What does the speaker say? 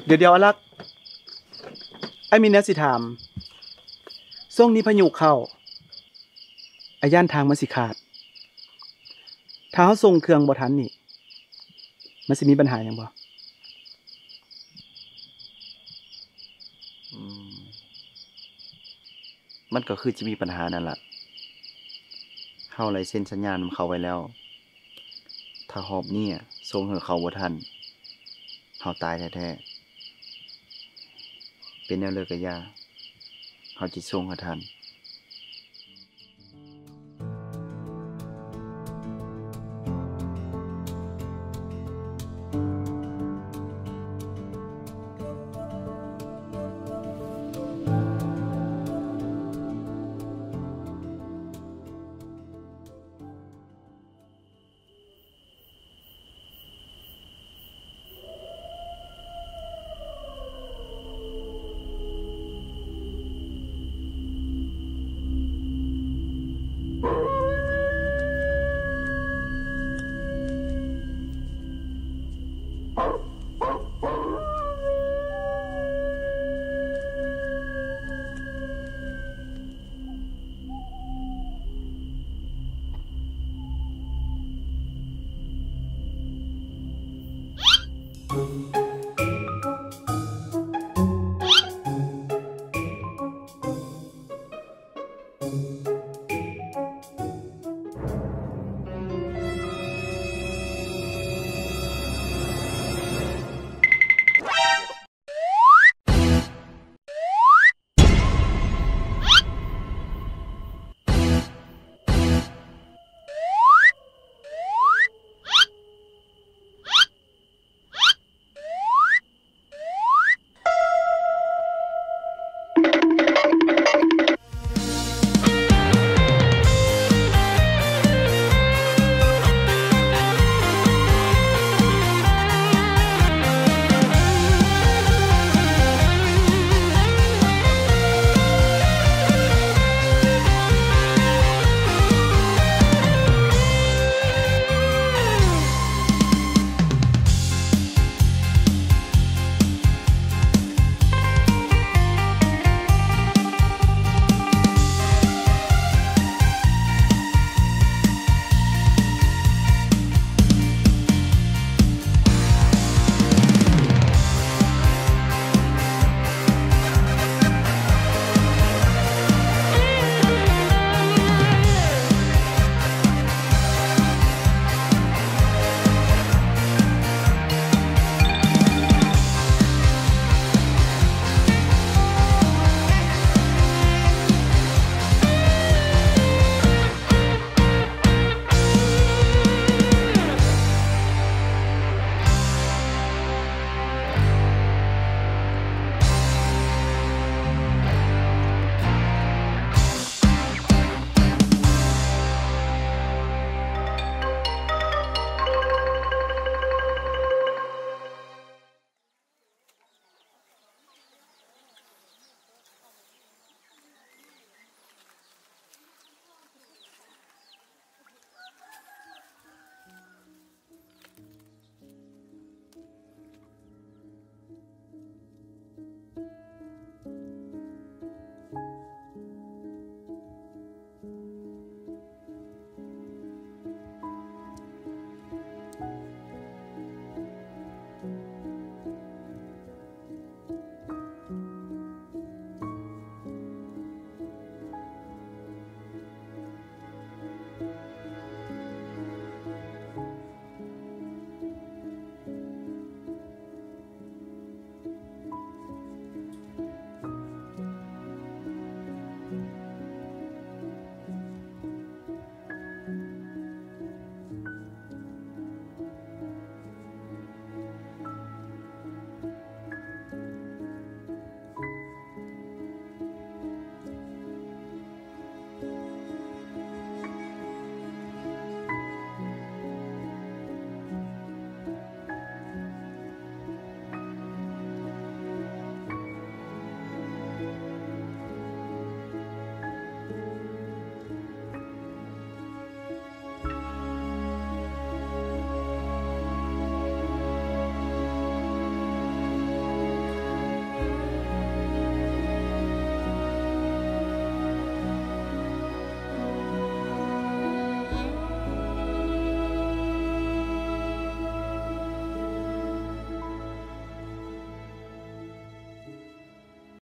เดี๋ยวอลักไอ้มีแนวสิถามช่วงนี้พายุเข้าอาย่านทางมันสิขาดถ้าเฮาส่งเครื่องบ่ทันนี่มันสิมีปัญหาหยังบ่อืมมันก็คือจะมีปัญหานั่นล่ะเฮาเลยเซ็นสัญญาณนำเขาไว้แล้วถ้าหอบนี้ส่งให้เขาบ่ทันเฮาตายแท้ๆเป็นแนวเลิกก็อย่าเฮาสิส่งให้ทัน